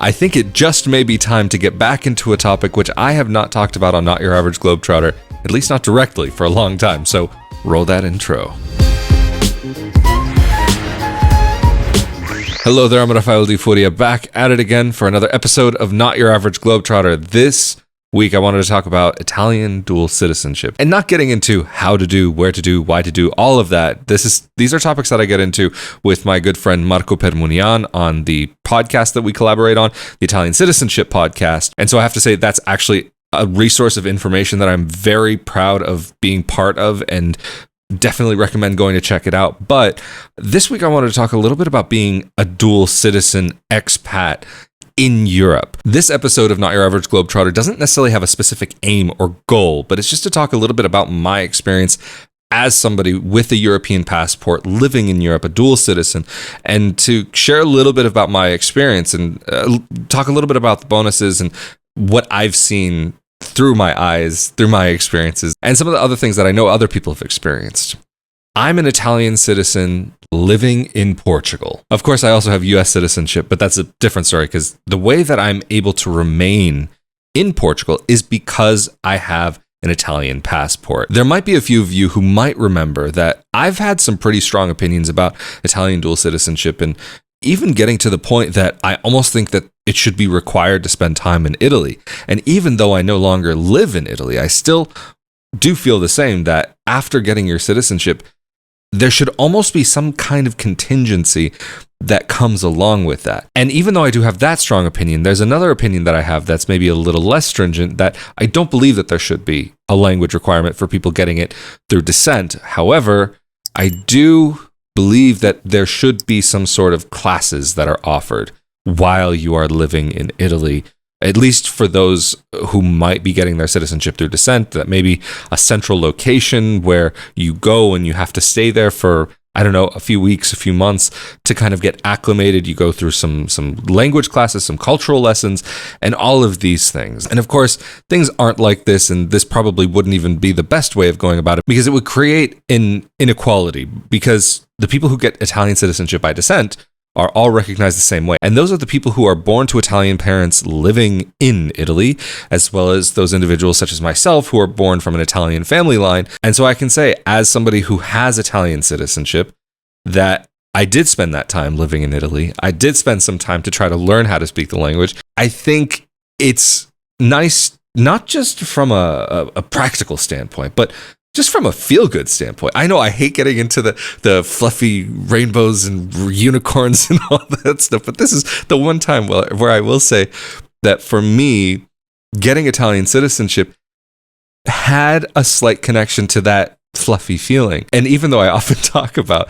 I think it just may be time to get back into a topic which I have not talked about on Not Your Average Globetrotter, at least not directly, for a long time. So roll that intro. Hello there, I'm Rafael de Furia, back at it again for another episode of Not Your Average Globetrotter. This week I wanted to talk about Italian dual citizenship and not getting into how to do, where to do, why to do, all of that. These are topics that I get into with my good friend Marco Permunian on the podcast that we collaborate on, the Italian Citizenship podcast. And so I have to say that's actually a resource of information that I'm very proud of being part of and definitely recommend going to check it out. But this week I wanted to talk a little bit about being a dual citizen expat in Europe. This episode of Not Your Average Globetrotter doesn't necessarily have a specific aim or goal, but it's just to talk a little bit about my experience as somebody with a European passport living in Europe, a dual citizen, and to share a little bit about my experience and talk a little bit about the bonuses and what I've seen through my eyes, through my experiences, and some of the other things that I know other people have experienced. I'm an Italian citizen living in Portugal. Of course, I also have US citizenship, but that's a different story because the way that I'm able to remain in Portugal is because I have an Italian passport. There might be a few of you who might remember that I've had some pretty strong opinions about Italian dual citizenship and even getting to the point that I almost think that it should be required to spend time in Italy. And even though I no longer live in Italy, I still do feel the same that after getting your citizenship, there should almost be some kind of contingency that comes along with that. And even though I do have that strong opinion, there's another opinion that I have that's maybe a little less stringent, that I don't believe that there should be a language requirement for people getting it through descent. However, I do believe that there should be some sort of classes that are offered while you are living in Italy, at least for those who might be getting their citizenship through descent, that maybe a central location where you go and you have to stay there for, I don't know, a few weeks, a few months to kind of get acclimated. You go through some language classes, some cultural lessons, and all of these things. And of course, things aren't like this, and this probably wouldn't even be the best way of going about it because it would create an inequality because the people who get Italian citizenship by descent are all recognized the same way. And those are the people who are born to Italian parents living in Italy, as well as those individuals such as myself who are born from an Italian family line. And so I can say, as somebody who has Italian citizenship, that I did spend that time living in Italy. I did spend some time to try to learn how to speak the language. I think it's nice, not just from a practical standpoint, but just from a feel-good standpoint. I know I hate getting into the fluffy rainbows and unicorns and all that stuff, but this is the one time where I will say that for me, getting Italian citizenship had a slight connection to that fluffy feeling. And even though I often talk about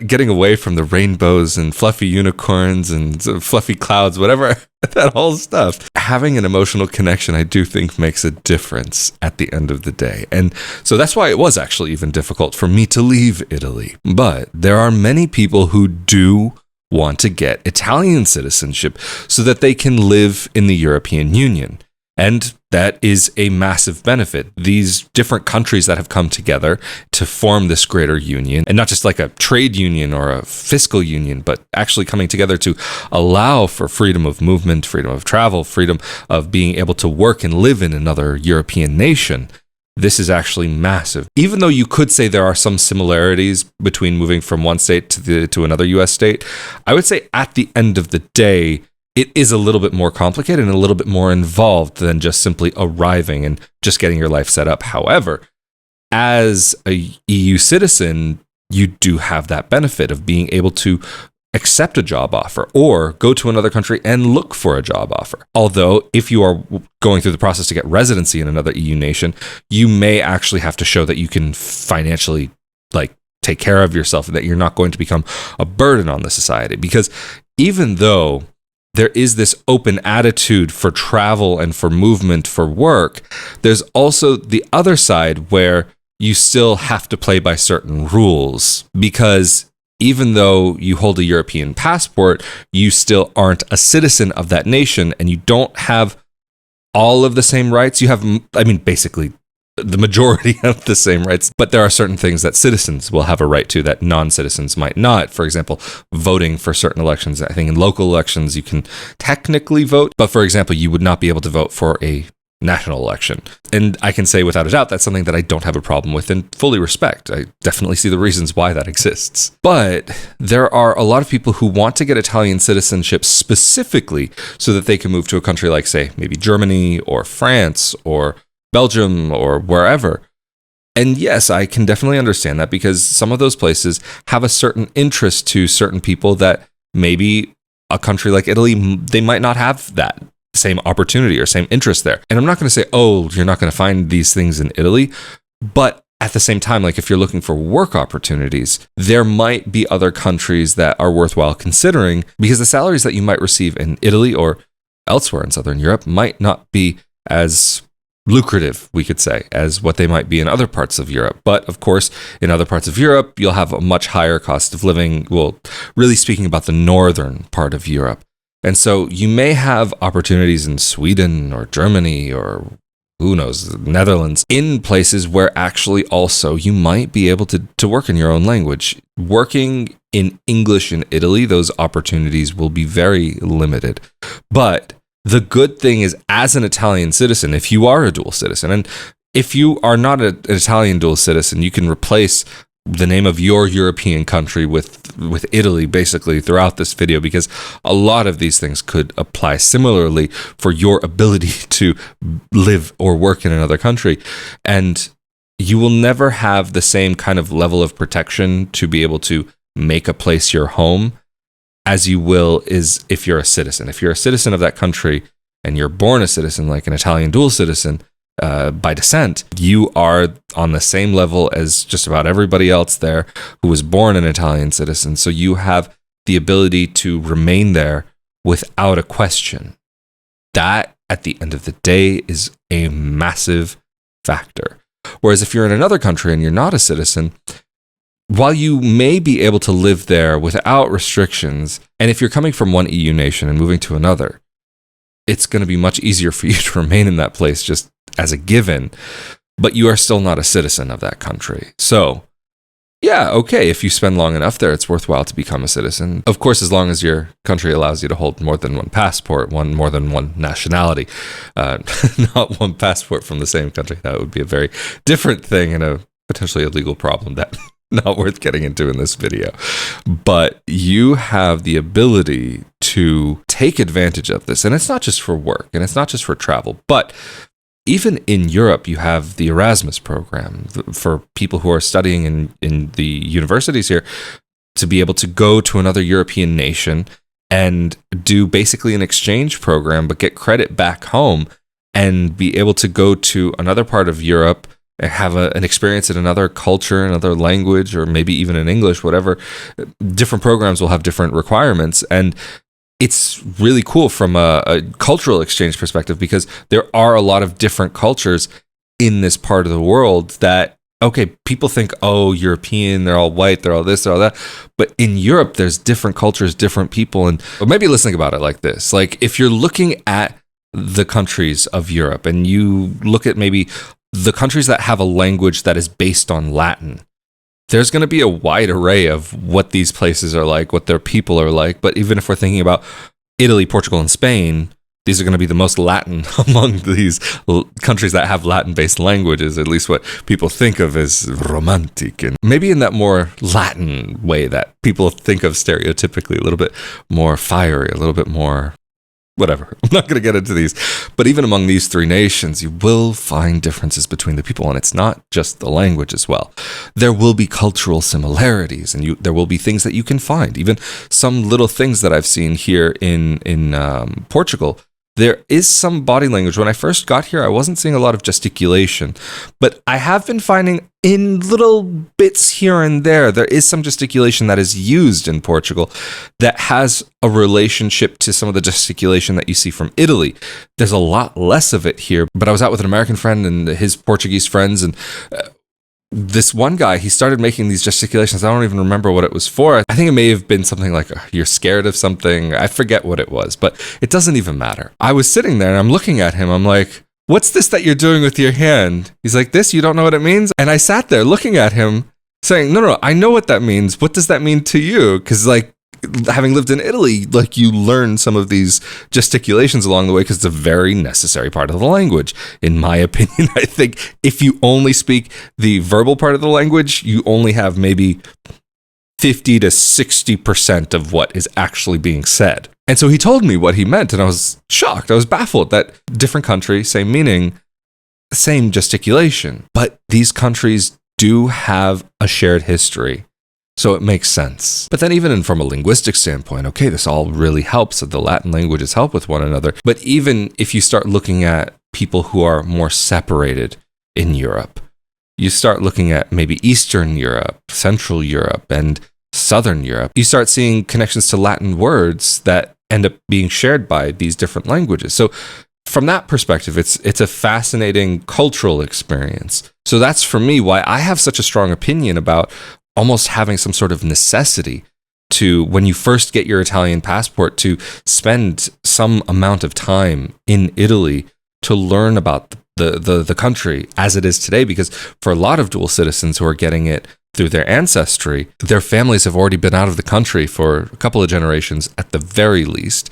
getting away from the rainbows and fluffy unicorns and fluffy clouds, whatever, that whole stuff, having an emotional connection, I do think makes a difference at the end of the day. And so that's why it was actually even difficult for me to leave Italy. But there are many people who do want to get Italian citizenship so that they can live in the European Union. And that is a massive benefit. These different countries that have come together to form this greater union, and not just like a trade union or a fiscal union, but actually coming together to allow for freedom of movement, freedom of travel, freedom of being able to work and live in another European nation. This is actually massive. Even though you could say there are some similarities between moving from one state to another US state, I would say at the end of the day, it is a little bit more complicated and a little bit more involved than just simply arriving and just getting your life set up. However, as a EU citizen, you do have that benefit of being able to accept a job offer or go to another country and look for a job offer. Although if you are going through the process to get residency in another EU nation, you may actually have to show that you can financially take care of yourself and that you're not going to become a burden on the society. Because even though there is this open attitude for travel and for movement for work, there's also the other side where you still have to play by certain rules, because even though you hold a European passport, you still aren't a citizen of that nation and you don't have all of the same rights. You have, basically the majority have the same rights, but there are certain things that citizens will have a right to that non-citizens might not. For example, voting for certain elections. I think in local elections, you can technically vote, but for example, you would not be able to vote for a national election. And I can say without a doubt, that's something that I don't have a problem with and fully respect. I definitely see the reasons why that exists. But there are a lot of people who want to get Italian citizenship specifically so that they can move to a country like, say, maybe Germany or France or Belgium or wherever. And yes, I can definitely understand that because some of those places have a certain interest to certain people that maybe a country like Italy, they might not have that same opportunity or same interest there. And I'm not going to say, oh, you're not going to find these things in Italy. But at the same time, like if you're looking for work opportunities, there might be other countries that are worthwhile considering because the salaries that you might receive in Italy or elsewhere in Southern Europe might not be as lucrative, we could say, as what they might be in other parts of Europe. But of course, in other parts of Europe, you'll have a much higher cost of living. Well, really speaking about the northern part of Europe. And so you may have opportunities in Sweden or Germany or who knows, the Netherlands, in places where actually also you might be able to work in your own language. Working in English in Italy, those opportunities will be very limited. But the good thing is, as an Italian citizen, if you are a dual citizen, and if you are not an Italian dual citizen, you can replace the name of your European country with Italy basically throughout this video, because a lot of these things could apply similarly for your ability to live or work in another country. And you will never have the same kind of level of protection to be able to make a place your home as you will is if you're a citizen. If you're a citizen of that country and you're born a citizen, like an Italian dual citizen by descent, you are on the same level as just about everybody else there who was born an Italian citizen. So you have the ability to remain there without a question. That, at the end of the day, is a massive factor. Whereas if you're in another country and you're not a citizen, while you may be able to live there without restrictions, and if you're coming from one EU nation and moving to another, it's going to be much easier for you to remain in that place just as a given, but you are still not a citizen of that country. So, yeah, okay, if you spend long enough there, it's worthwhile to become a citizen. Of course, as long as your country allows you to hold more than one passport, more than one nationality, not one passport from the same country. That would be a very different thing and a potentially illegal problem that not worth getting into in this video. But you have the ability to take advantage of this. And it's not just for work and it's not just for travel, but even in Europe, you have the Erasmus program for people who are studying in the universities here to be able to go to another European nation and do basically an exchange program, but get credit back home and be able to go to another part of Europe and have an experience in another culture, another language, or maybe even in English, whatever. Different programs will have different requirements. And it's really cool from a cultural exchange perspective because there are a lot of different cultures in this part of the world that, okay, people think, oh, European, they're all white, they're all this, they're all that. But in Europe, there's different cultures, different people. And or maybe let's think about it like this. Like if you're looking at the countries of Europe and you look at maybe the countries that have a language that is based on Latin, there's going to be a wide array of what these places are like, what their people are like. But even if we're thinking about Italy, Portugal, and Spain, these are going to be the most Latin among these countries that have Latin-based languages, at least what people think of as romantic. And maybe in that more Latin way that people think of stereotypically, a little bit more fiery, a little bit more whatever. I'm not going to get into these. But even among these three nations, you will find differences between the people. And it's not just the language as well. There will be cultural similarities and there will be things that you can find. Even some little things that I've seen here in Portugal. There is some body language. When I first got here, I wasn't seeing a lot of gesticulation, but I have been finding in little bits here and there is some gesticulation that is used in Portugal that has a relationship to some of the gesticulation that you see from Italy. There's a lot less of it here, but I was out with an American friend and his Portuguese friends, and this one guy, he started making these gesticulations. I don't even remember what it was for. I think it may have been something like, you're scared of something. I forget what it was, but it doesn't even matter. I was sitting there and I'm looking at him. I'm like, what's this that you're doing with your hand? He's like, this, you don't know what it means? And I sat there looking at him saying, no, I know what that means. What does that mean to you? Because like, having lived in Italy, like you learn some of these gesticulations along the way because it's a very necessary part of the language. In my opinion, I think if you only speak the verbal part of the language, you only have maybe 50 to 60% of what is actually being said. And so he told me what he meant, and I was shocked. I was baffled that different country, same meaning, same gesticulation. But these countries do have a shared history. So it makes sense. But then even from a linguistic standpoint, okay, this all really helps that the Latin languages help with one another. But even if you start looking at people who are more separated in Europe, you start looking at maybe Eastern Europe, Central Europe, and Southern Europe, you start seeing connections to Latin words that end up being shared by these different languages. So from that perspective, it's a fascinating cultural experience. So that's for me why I have such a strong opinion about almost having some sort of necessity to, when you first get your Italian passport, to spend some amount of time in Italy to learn about the country as it is today. Because for a lot of dual citizens who are getting it through their ancestry, their families have already been out of the country for a couple of generations at the very least.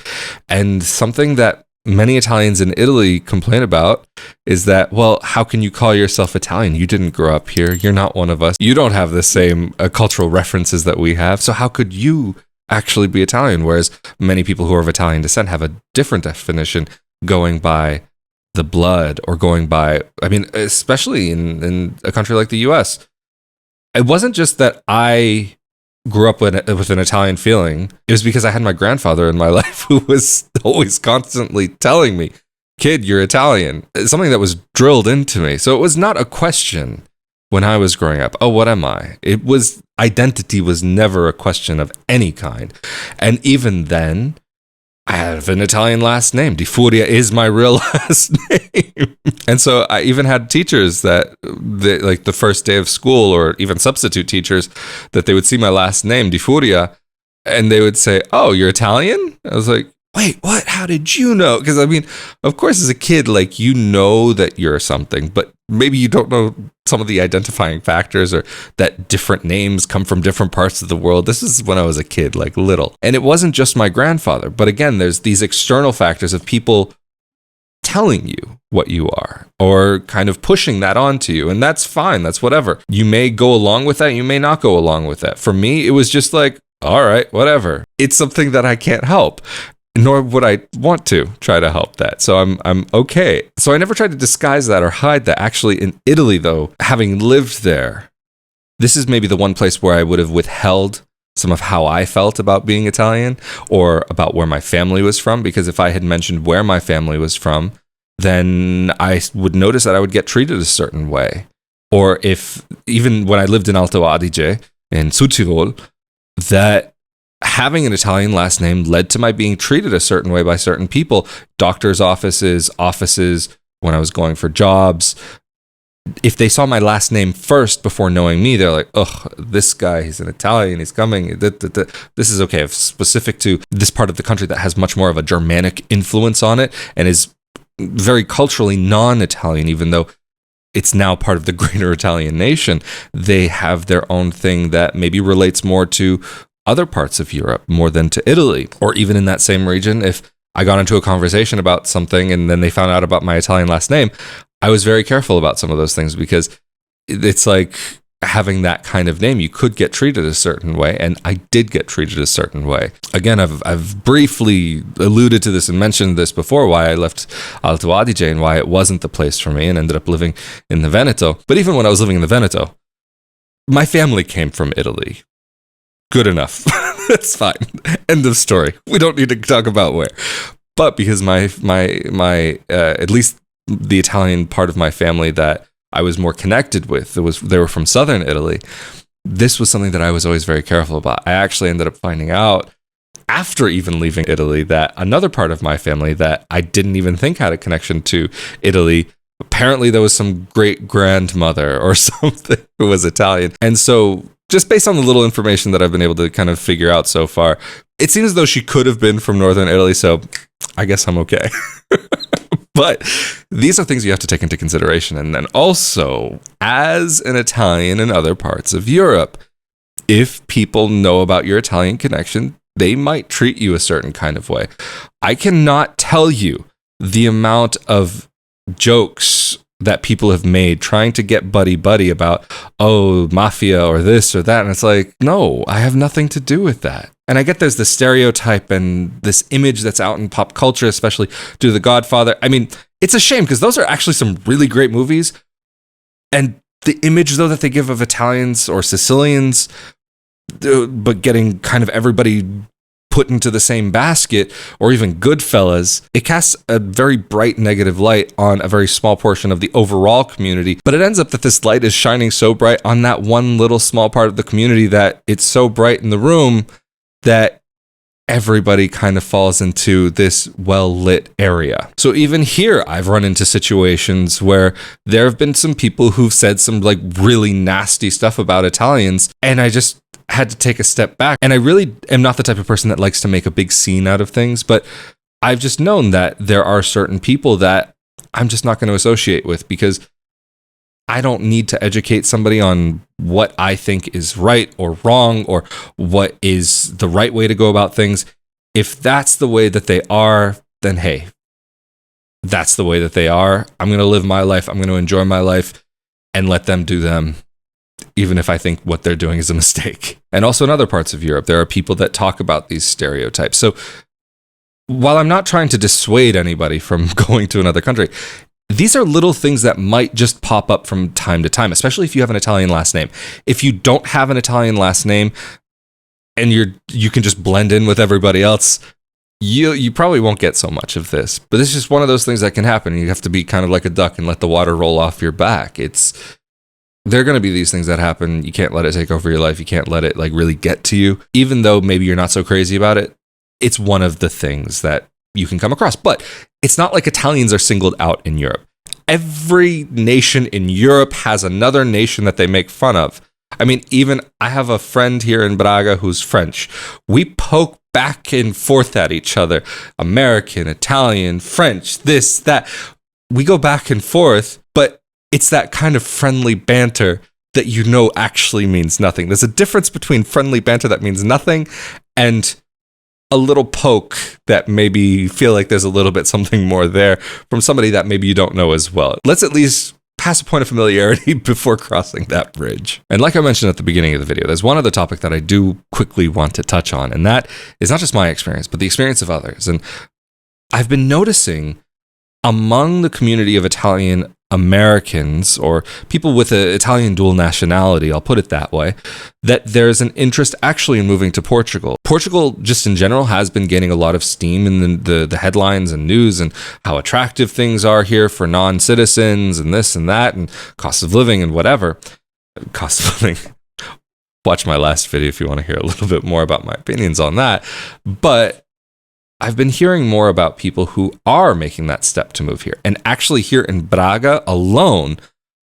And something that many Italians in Italy complain about is that, well, how can you call yourself Italian? You didn't grow up here. You're not one of us. You don't have the same cultural references that we have. So how could you actually be Italian? Whereas many people who are of Italian descent have a different definition, going by the blood or going by, I mean, especially in a country like the US. It wasn't just that I grew up with an Italian feeling. It was because I had my grandfather in my life who was always constantly telling me, kid, you're Italian. It's something that was drilled into me. So it was not a question when I was growing up. Oh, what am I? It was, identity was never a question of any kind. And even then, I have an Italian last name. Di Furia is my real last name. And so I even had teachers that, like the first day of school, or even substitute teachers, that they would see my last name, Di Furia, and they would say, oh, you're Italian? I was like, wait, what? How did you know? Because I mean, of course, as a kid, like, you know that you're something, but maybe you don't know some of the identifying factors, or that different names come from different parts of the world. This is when I was a kid, like little. And it wasn't just my grandfather, but again, there's these external factors of people telling you what you are, or kind of pushing that onto you. And that's fine. That's whatever. You may go along with that. You may not go along with that. For me, it was just like, all right, whatever. It's something that I can't help, nor would I want to try to help that. So I'm okay. So I never tried to disguise that or hide that. Actually, in Italy, though, having lived there, this is maybe the one place where I would have withheld some of how I felt about being Italian, or about where my family was from. Because if I had mentioned where my family was from, then I would notice that I would get treated a certain way. Or if, even when I lived in Alto Adige, in Südtirol, that having an Italian last name led to my being treated a certain way by certain people, doctors' offices, when I was going for jobs. If they saw my last name first before knowing me, they're like, oh, this guy, he's an Italian, he's coming. This is okay. If specific to this part of the country that has much more of a Germanic influence on it and is very culturally non-Italian, even though it's now part of the greater Italian nation, they have their own thing that maybe relates more to other parts of Europe more than to Italy. Or even in that same region, if I got into a conversation about something and then they found out about my Italian last name, I was very careful about some of those things, because it's like having that kind of name, you could get treated a certain way, and I did get treated a certain way. Again, I've briefly alluded to this and mentioned this before, why I left Alto Adige and why it wasn't the place for me and ended up living in the Veneto. But even when I was living in the Veneto, my family came from Italy. Good enough. That's fine. End of story. We don't need to talk about where. But because my at least the Italian part of my family that I was more connected with, they were from southern Italy, this was something that I was always very careful about. I actually ended up finding out after even leaving Italy that another part of my family that I didn't even think had a connection to Italy, apparently there was some great grandmother or something who was Italian. And so just based on the little information that I've been able to kind of figure out so far, it seems as though she could have been from northern Italy, so I guess I'm okay. But these are things you have to take into consideration. And then also, as an Italian in other parts of Europe, if people know about your Italian connection, they might treat you a certain kind of way. I cannot tell you the amount of jokes that people have made trying to get buddy about, oh, mafia or this or that. And it's like, no, I have nothing to do with that. And I get there's the stereotype and this image that's out in pop culture, especially due to The Godfather. I mean, it's a shame because those are actually some really great movies. And the image, though, that they give of Italians or Sicilians, but getting kind of everybody put into the same basket, or even Goodfellas, it casts a very bright negative light on a very small portion of the overall community. But it ends up that this light is shining so bright on that one little small part of the community that it's so bright in the room that everybody kind of falls into this well-lit area. So even here, I've run into situations where there have been some people who've said some like really nasty stuff about Italians, and I just had to take a step back. And I really am not the type of person that likes to make a big scene out of things, but I've just known that there are certain people that I'm just not going to associate with because I don't need to educate somebody on what I think is right or wrong or what is the right way to go about things. If that's the way that they are, then hey, that's the way that they are. I'm going to live my life. I'm going to enjoy my life and let them do them, even if I think what they're doing is a mistake. And also in other parts of Europe, there are people that talk about these stereotypes. So while I'm not trying to dissuade anybody from going to another country, these are little things that might just pop up from time to time, especially if you have an Italian last name. If you don't have an Italian last name and you can just blend in with everybody else, you probably won't get so much of this. But this is just one of those things that can happen. You have to be kind of like a duck and let the water roll off your back. There are going to be these things that happen. You can't let it take over your life. You can't let it like really get to you. Even though maybe you're not so crazy about it, it's one of the things that you can come across. But it's not like Italians are singled out in Europe. Every nation in Europe has another nation that they make fun of. I mean, even I have a friend here in Braga who's French. We poke back and forth at each other. American, Italian, French, this, that. We go back and forth, but it's that kind of friendly banter that you know actually means nothing. There's a difference between friendly banter that means nothing and a little poke that maybe feel like there's a little bit something more there from somebody that maybe you don't know as well. Let's at least pass a point of familiarity before crossing that bridge. And like I mentioned at the beginning of the video, there's one other topic that I do quickly want to touch on, and that is not just my experience, but the experience of others. And I've been noticing among the community of Italian Americans or people with an Italian dual nationality, I'll put it that way, that there's an interest actually in moving to Portugal. Portugal, just in general, has been gaining a lot of steam in the headlines and news and how attractive things are here for non-citizens and this and that and cost of living and whatever. Cost of living. Watch my last video if you want to hear a little bit more about my opinions on that. But I've been hearing more about people who are making that step to move here. And actually here in Braga alone,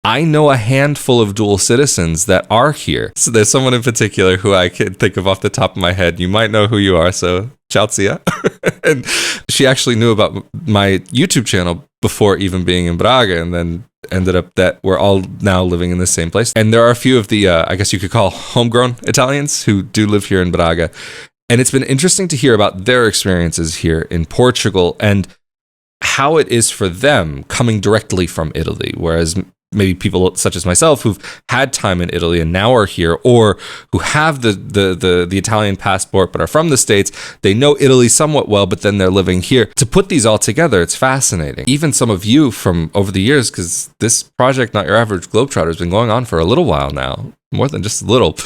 I know a handful of dual citizens that are here. So there's someone in particular who I can think of off the top of my head. You might know who you are, so ciao Zia. And she actually knew about my YouTube channel before even being in Braga, and then ended up that we're all now living in the same place. And there are a few of the, I guess you could call homegrown Italians who do live here in Braga. And it's been interesting to hear about their experiences here in Portugal and how it is for them coming directly from Italy, whereas maybe people such as myself who've had time in Italy and now are here, or who have the Italian passport but are from the States, they know Italy somewhat well, but then they're living here. To put these all together, it's fascinating. Even some of you from over the years, because this project, Not Your Average Globetrotter, has been going on for a little while now, more than just a little.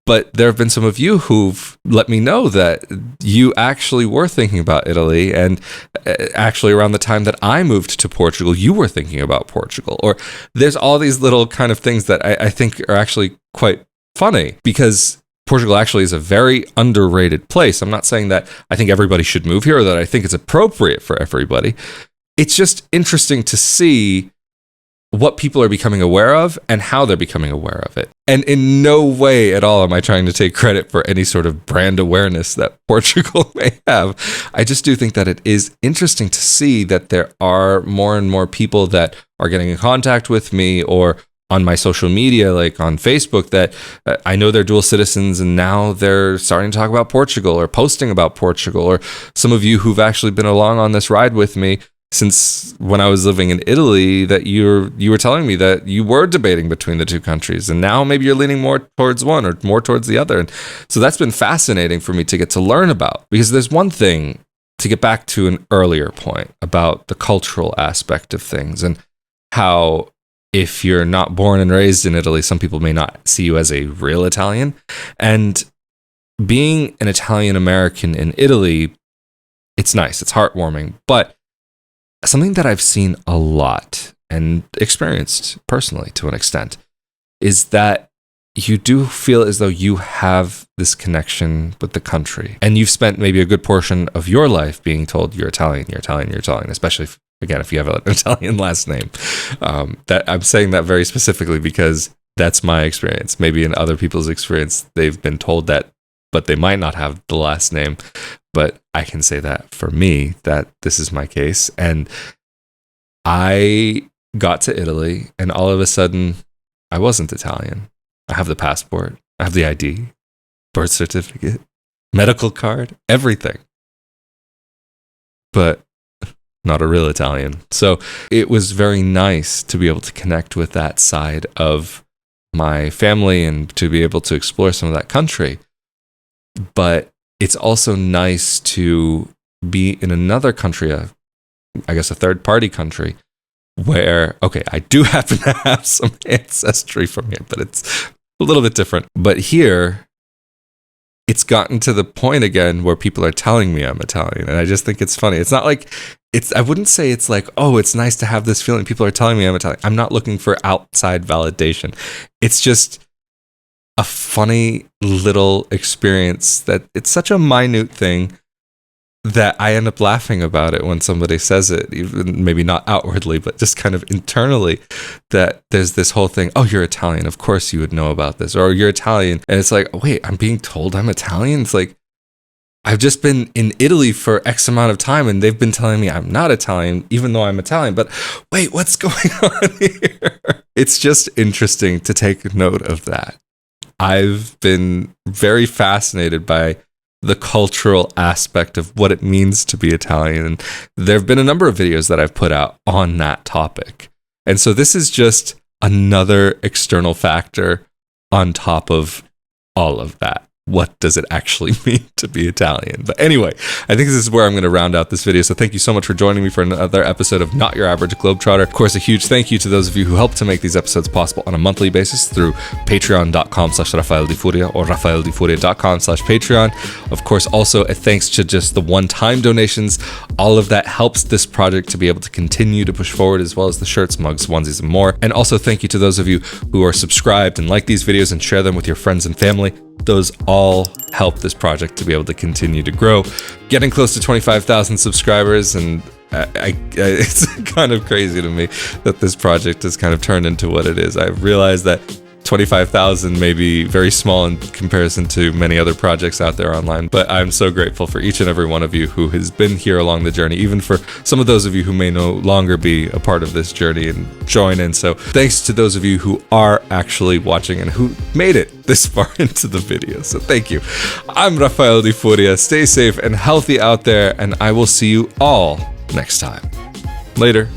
But there have been some of you who've let me know that you actually were thinking about Italy, and actually around the time that I moved to Portugal, you were thinking about Portugal. Or there's all these little kind of things that I think are actually quite funny, because Portugal actually is a very underrated place. I'm not saying that I think everybody should move here or that I think it's appropriate for everybody. It's just interesting to see what people are becoming aware of and how they're becoming aware of it. And in no way at all am I trying to take credit for any sort of brand awareness that Portugal may have. I just do think that it is interesting to see that there are more and more people that are getting in contact with me or on my social media, like on Facebook, that I know they're dual citizens and now they're starting to talk about Portugal or posting about Portugal, or some of you who've actually been along on this ride with me since when I was living in Italy, that you were telling me that you were debating between the two countries, and now maybe you're leaning more towards one or more towards the other. And so that's been fascinating for me to get to learn about, because there's one thing, to get back to an earlier point about the cultural aspect of things and how if you're not born and raised in Italy, some people may not see you as a real Italian. And being an Italian American in Italy, it's nice, it's heartwarming, but something that I've seen a lot and experienced personally to an extent is that you do feel as though you have this connection with the country. And you've spent maybe a good portion of your life being told you're Italian, you're Italian, you're Italian, especially if you have an Italian last name. That I'm saying that very specifically because that's my experience. Maybe in other people's experience, they've been told that, but they might not have the last name. But I can say that for me, that this is my case. And I got to Italy and all of a sudden I wasn't Italian. I have the passport, I have the ID, birth certificate, medical card, everything. But not a real Italian. So it was very nice to be able to connect with that side of my family and to be able to explore some of that country. But it's also nice to be in another country, I guess a third party country, where, okay, I do happen to have some ancestry from here, but it's a little bit different. But here, it's gotten to the point again where people are telling me I'm Italian. And I just think it's funny. It's not like, I wouldn't say it's like, oh, it's nice to have this feeling. People are telling me I'm Italian. I'm not looking for outside validation. It's just a funny little experience that it's such a minute thing that I end up laughing about it when somebody says it, even maybe not outwardly, but just kind of internally, that there's this whole thing, oh, you're Italian, of course you would know about this, or you're Italian. And it's like, wait, I'm being told I'm Italian? It's like, I've just been in Italy for X amount of time and they've been telling me I'm not Italian, even though I'm Italian. But wait, what's going on here? It's just interesting to take note of that. I've been very fascinated by the cultural aspect of what it means to be Italian. And there have been a number of videos that I've put out on that topic. And so this is just another external factor on top of all of that. What does it actually mean to be Italian? But anyway, I think this is where I'm going to round out this video. So thank you so much for joining me for another episode of Not Your Average Globetrotter. Of course, a huge thank you to those of you who help to make these episodes possible on a monthly basis through patreon.com/Rafael di Furia or rafaeldifuria.com/Patreon. Of course, also a thanks to just the one-time donations. All of that helps this project to be able to continue to push forward, as well as the shirts, mugs, onesies, and more. And also thank you to those of you who are subscribed and like these videos and share them with your friends and family. Those all help this project to be able to continue to grow. Getting close to 25,000 subscribers, and it's kind of crazy to me that this project has kind of turned into what it is. I realize that 25,000 may be very small in comparison to many other projects out there online, but I'm so grateful for each and every one of you who has been here along the journey, even for some of those of you who may no longer be a part of this journey and join in. So thanks to those of you who are actually watching and who made it this far into the video. So thank you. I'm Rafael di Furia. Stay safe and healthy out there, and I will see you all next time. Later.